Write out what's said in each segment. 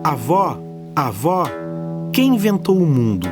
Avó, avó, quem inventou o mundo?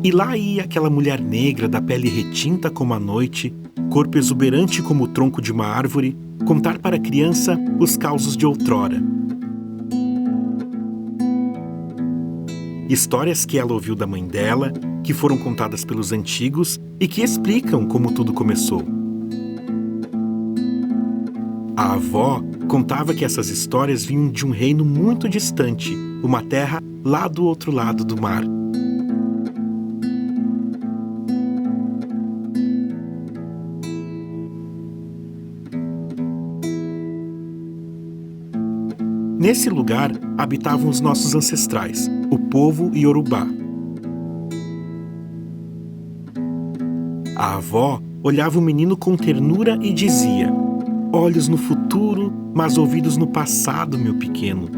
E lá ia aquela mulher negra da pele retinta como a noite, corpo exuberante como o tronco de uma árvore, contar para a criança os causos de outrora. Histórias que ela ouviu da mãe dela, que foram contadas pelos antigos e que explicam como tudo começou. A avó contava que essas histórias vinham de um reino muito distante, uma terra lá do outro lado do mar. Nesse lugar habitavam os nossos ancestrais, o povo Iorubá. A avó olhava o menino com ternura e dizia: "Olhos no futuro, mas ouvidos no passado, meu pequeno."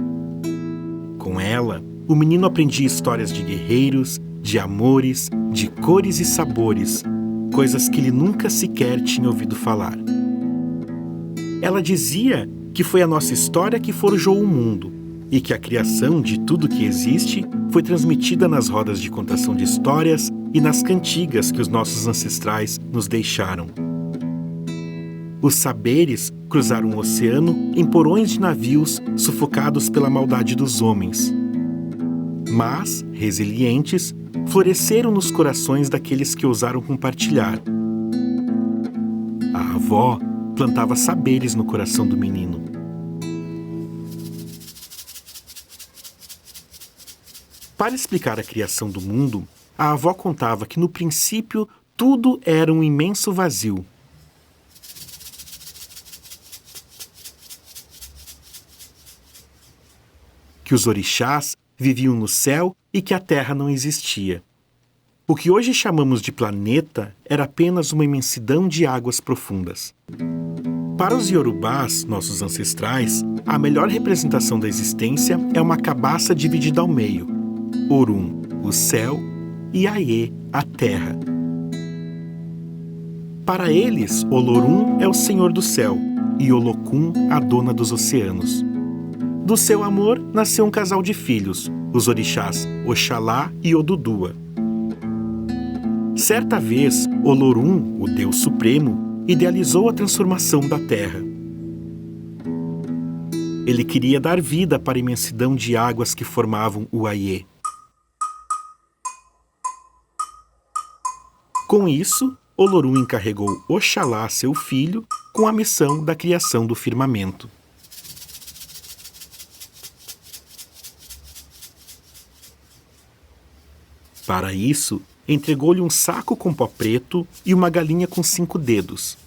Com ela, o menino aprendia histórias de guerreiros, de amores, de cores e sabores, coisas que ele nunca sequer tinha ouvido falar. Ela dizia que foi a nossa história que forjou o mundo e que a criação de tudo que existe foi transmitida nas rodas de contação de histórias e nas cantigas que os nossos ancestrais nos deixaram. Os saberes cruzaram o oceano em porões de navios sufocados pela maldade dos homens. Mas, resilientes, floresceram nos corações daqueles que ousaram compartilhar. A avó plantava saberes no coração do menino. Para explicar a criação do mundo, a avó contava que no princípio tudo era um imenso vazio. Que os orixás viviam no céu e que a terra não existia. O que hoje chamamos de planeta era apenas uma imensidão de águas profundas. Para os Iorubás, nossos ancestrais, a melhor representação da existência é uma cabaça dividida ao meio. Orum, o céu, e Aie, a terra. Para eles, Olorum é o senhor do céu e Olokun a dona dos oceanos. Do seu amor nasceu um casal de filhos, os orixás Oxalá e Odudua. Certa vez, Olorum, o Deus Supremo, idealizou a transformação da terra. Ele queria dar vida para a imensidão de águas que formavam o Aie. Com isso, Olorum encarregou Oxalá, seu filho, com a missão da criação do firmamento. Para isso, entregou-lhe um saco com pó preto e uma galinha com 5 dedos.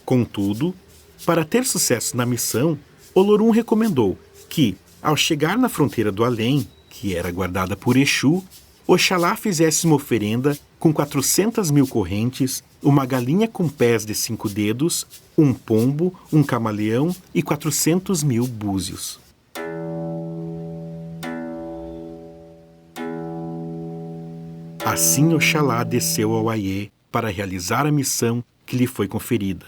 Contudo, para ter sucesso na missão, Olorum recomendou que, ao chegar na fronteira do além, que era guardada por Exu, Oxalá fizesse uma oferenda com 400.000 correntes, uma galinha com pés de 5 dedos, um pombo, um camaleão e 400.000 búzios. Assim Oxalá desceu ao Aie para realizar a missão que lhe foi conferida.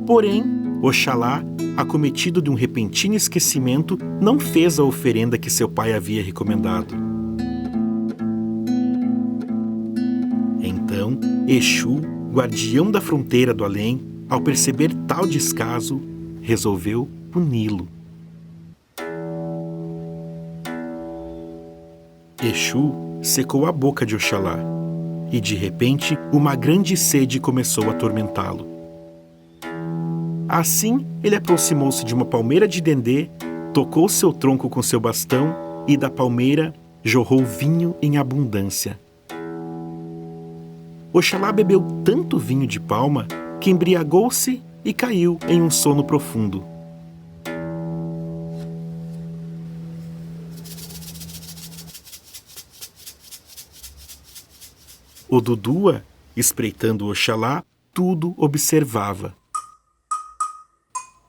Porém, Oxalá, acometido de um repentino esquecimento, não fez a oferenda que seu pai havia recomendado. Então, Exu, guardião da fronteira do além, ao perceber tal descaso, resolveu puni-lo. Exu secou a boca de Oxalá, e de repente uma grande sede começou a atormentá-lo. Assim, ele aproximou-se de uma palmeira de dendê, tocou seu tronco com seu bastão e da palmeira jorrou vinho em abundância. Oxalá bebeu tanto vinho de palma que embriagou-se e caiu em um sono profundo. O Dudua, espreitando Oxalá, tudo observava.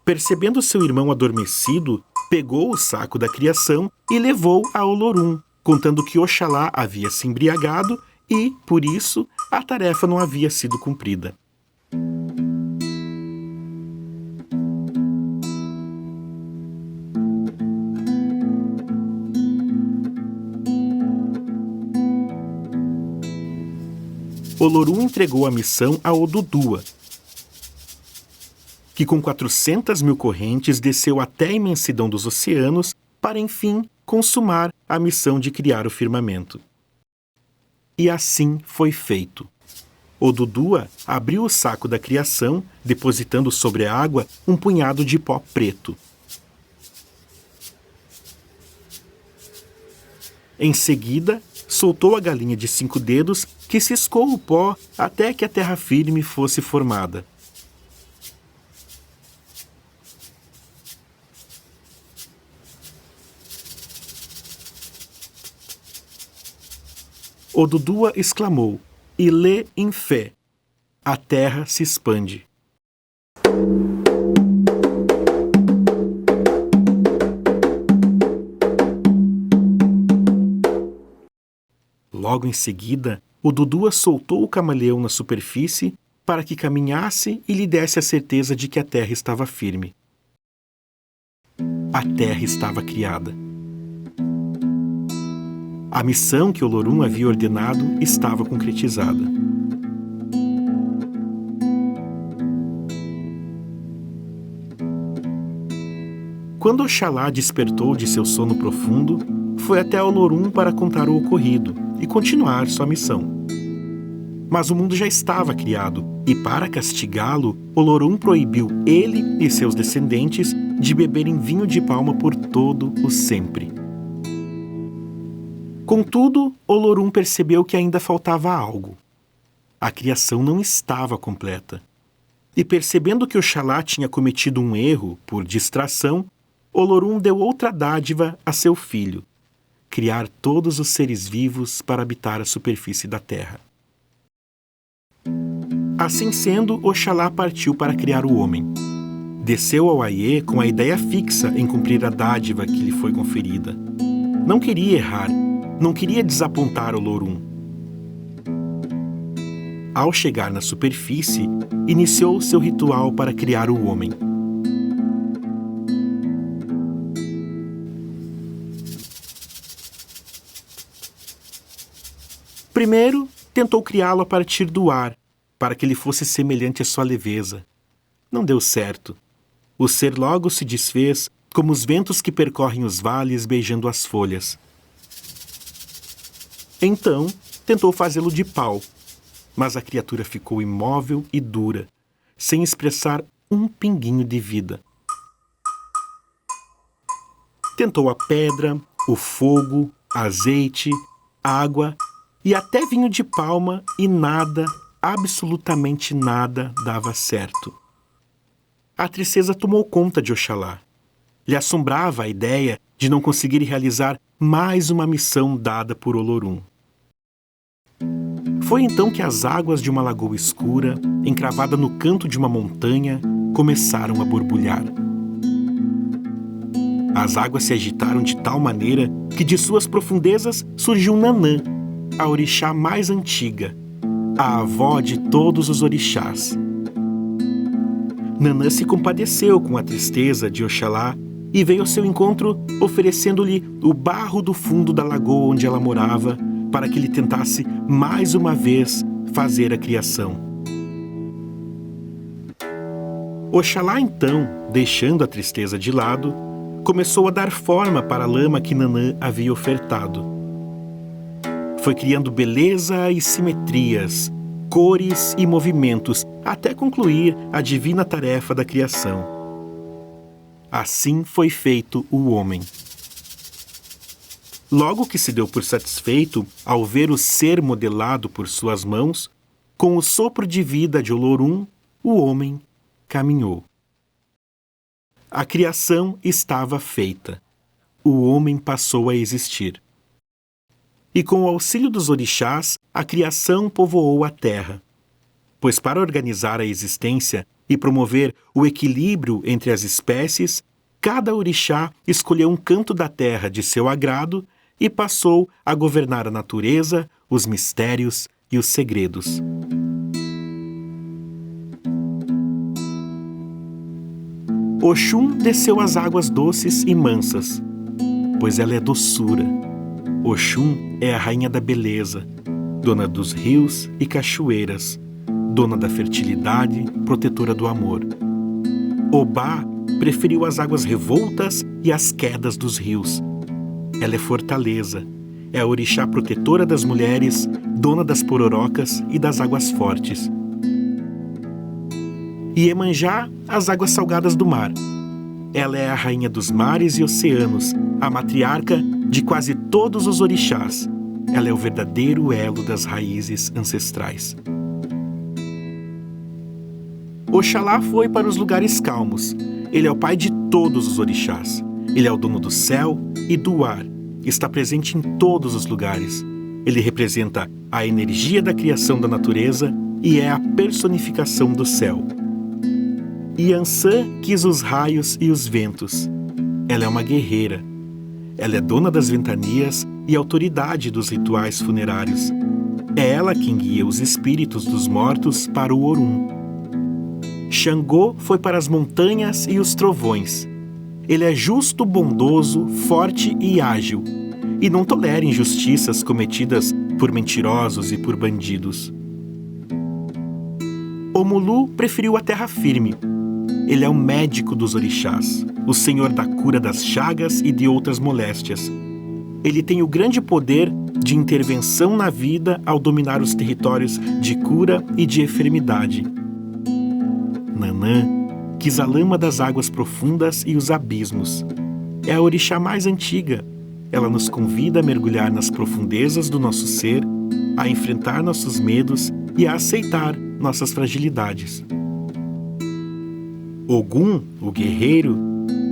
Percebendo seu irmão adormecido, pegou o saco da criação e levou a Olorum, contando que Oxalá havia se embriagado e, por isso, a tarefa não havia sido cumprida. Olorum entregou a missão a Odudua, que com 400 mil correntes desceu até a imensidão dos oceanos para, enfim, consumar a missão de criar o firmamento. E assim foi feito. Odudua abriu o saco da criação, depositando sobre a água um punhado de pó preto. Em seguida, soltou a galinha de 5 dedos, que ciscou o pó até que a terra firme fosse formada. Odudua exclamou, e lê em fé. A terra se expande. Logo em seguida, Odudua soltou o camaleão na superfície para que caminhasse e lhe desse a certeza de que a terra estava firme. A terra estava criada. A missão que Olorum havia ordenado estava concretizada. Quando Oxalá despertou de seu sono profundo, foi até Olorum para contar o ocorrido e continuar sua missão. Mas o mundo já estava criado, e para castigá-lo, Olorum proibiu ele e seus descendentes de beberem vinho de palma por todo o sempre. Contudo, Olorum percebeu que ainda faltava algo. A criação não estava completa. E percebendo que Oxalá tinha cometido um erro por distração, Olorum deu outra dádiva a seu filho: criar todos os seres vivos para habitar a superfície da terra. Assim sendo, Oxalá partiu para criar o homem. Desceu ao Aie com a ideia fixa em cumprir a dádiva que lhe foi conferida. Não queria errar, não queria desapontar Olorum. Ao chegar na superfície, iniciou seu ritual para criar o homem. Primeiro, tentou criá-lo a partir do ar, para que ele fosse semelhante à sua leveza. Não deu certo. O ser logo se desfez, como os ventos que percorrem os vales beijando as folhas. Então, tentou fazê-lo de pau, mas a criatura ficou imóvel e dura, sem expressar um pinguinho de vida. Tentou a pedra, o fogo, azeite, água e até vinho de palma e nada, absolutamente nada, dava certo. A tristeza tomou conta de Oxalá. Lhe assombrava a ideia de não conseguir realizar mais uma missão dada por Olorum. Foi então que as águas de uma lagoa escura, encravada no canto de uma montanha, começaram a borbulhar. As águas se agitaram de tal maneira que de suas profundezas surgiu Nanã, a orixá mais antiga, a avó de todos os orixás. Nanã se compadeceu com a tristeza de Oxalá e veio ao seu encontro oferecendo-lhe o barro do fundo da lagoa onde ela morava, para que ele tentasse mais uma vez fazer a criação. Oxalá então, deixando a tristeza de lado, começou a dar forma para a lama que Nanã havia ofertado. Foi criando beleza e simetrias, cores e movimentos, até concluir a divina tarefa da criação. Assim foi feito o homem. Logo que se deu por satisfeito ao ver o ser modelado por suas mãos, Com o sopro de vida de Olorum, o homem caminhou. A criação estava feita. O homem passou a existir. E com o auxílio dos orixás, a criação povoou a terra. Pois para organizar a existência e promover o equilíbrio entre as espécies, cada orixá escolheu um canto da terra de seu agrado e passou a governar a natureza, os mistérios e os segredos. Oxum desceu as águas doces e mansas, pois ela é doçura. Oxum é a rainha da beleza, dona dos rios e cachoeiras, dona da fertilidade, protetora do amor. Obá preferiu as águas revoltas e as quedas dos rios. Ela é fortaleza, é a orixá protetora das mulheres, dona das pororocas e das águas fortes. Iemanjá, as águas salgadas do mar. Ela é a rainha dos mares e oceanos, a matriarca de quase todos os orixás. Ela é o verdadeiro elo das raízes ancestrais. Oxalá foi para os lugares calmos. Ele é o pai de todos os orixás. Ele é o dono do céu e do ar. Está presente em todos os lugares. Ele representa a energia da criação da natureza e é a personificação do céu. Iansã quis os raios e os ventos. Ela é uma guerreira. Ela é dona das ventanias e autoridade dos rituais funerários. É ela quem guia os espíritos dos mortos para o Orum. Xangô foi para as montanhas e os trovões. Ele é justo, bondoso, forte e ágil, e não tolera injustiças cometidas por mentirosos e por bandidos. Omulu preferiu a terra firme. Ele é o médico dos orixás, o senhor da cura das chagas e de outras moléstias. Ele tem o grande poder de intervenção na vida ao dominar os territórios de cura e de enfermidade. Nanã quis a lama das águas profundas e os abismos. É a orixá mais antiga. Ela nos convida a mergulhar nas profundezas do nosso ser, a enfrentar nossos medos e a aceitar nossas fragilidades. Ogum, o guerreiro,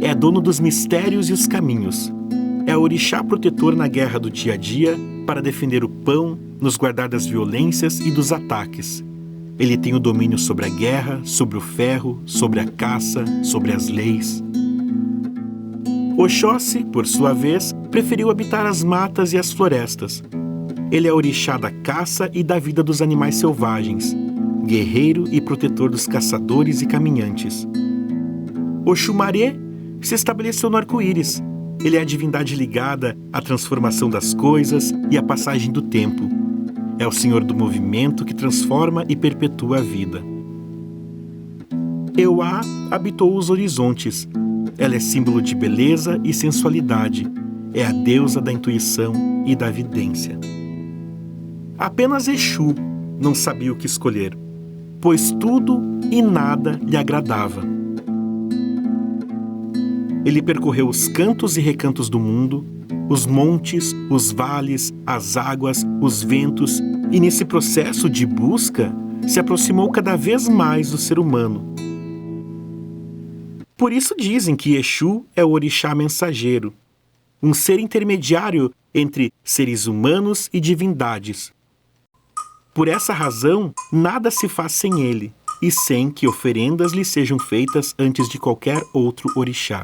é dono dos mistérios e os caminhos. É o orixá protetor na guerra do dia a dia para defender o pão, nos guardar das violências e dos ataques. Ele tem o domínio sobre a guerra, sobre o ferro, sobre a caça, sobre as leis. Oxóssi, por sua vez, preferiu habitar as matas e as florestas. Ele é orixá da caça e da vida dos animais selvagens, guerreiro e protetor dos caçadores e caminhantes. Oxumaré se estabeleceu no arco-íris. Ele é a divindade ligada à transformação das coisas e à passagem do tempo. É o senhor do movimento que transforma e perpetua a vida. Euá habitou os horizontes. Ela é símbolo de beleza e sensualidade. É a deusa da intuição e da vidência. Apenas Exu não sabia o que escolher, pois tudo e nada lhe agradava. Ele percorreu os cantos e recantos do mundo, os montes, os vales, as águas, os ventos, e nesse processo de busca, se aproximou cada vez mais do ser humano. Por isso dizem que Exu é o orixá mensageiro, um ser intermediário entre seres humanos e divindades. Por essa razão, nada se faz sem ele, e sem que oferendas lhe sejam feitas antes de qualquer outro orixá.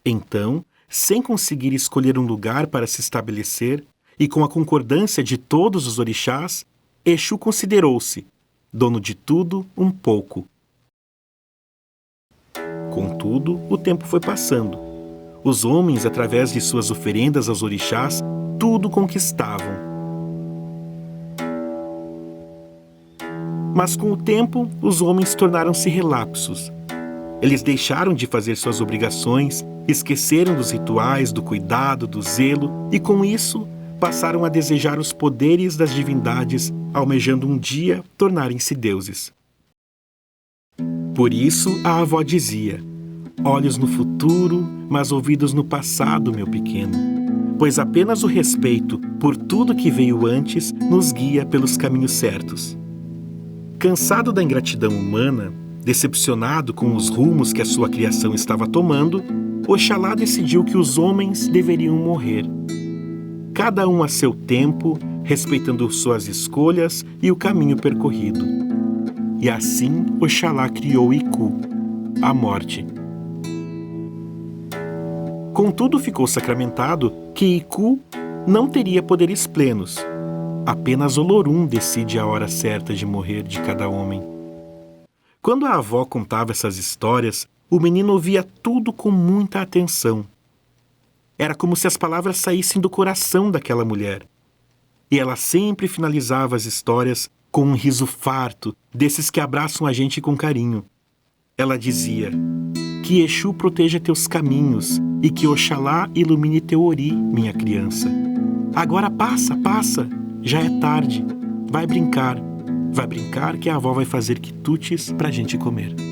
Então, sem conseguir escolher um lugar para se estabelecer, e com a concordância de todos os orixás, Exu considerou-se dono de tudo um pouco. Contudo, o tempo foi passando. Os homens, através de suas oferendas aos orixás, tudo conquistavam. Mas com o tempo, os homens tornaram-se relapsos. Eles deixaram de fazer suas obrigações, esqueceram dos rituais, do cuidado, do zelo, e com isso passaram a desejar os poderes das divindades, almejando um dia tornarem-se deuses. Por isso a avó dizia: olhos no futuro, mas ouvidos no passado, meu pequeno. pois apenas o respeito por tudo que veio antes nos guia pelos caminhos certos. Cansado da ingratidão humana, decepcionado com os rumos que a sua criação estava tomando, Oxalá decidiu que os homens deveriam morrer. Cada um a seu tempo, respeitando suas escolhas e o caminho percorrido. E assim Oxalá criou Iku, a morte. Contudo, ficou sacramentado que Iku não teria poderes plenos. Apenas Olorum decide a hora certa de morrer de cada homem. Quando a avó contava essas histórias, o menino ouvia tudo com muita atenção. Era como se as palavras saíssem do coração daquela mulher. E ela sempre finalizava as histórias com um riso farto, desses que abraçam a gente com carinho. Ela dizia: que Exu proteja teus caminhos e que Oxalá ilumine teu ori, minha criança. Agora passa, já é tarde. Vai brincar que a avó vai fazer quitutes pra gente comer.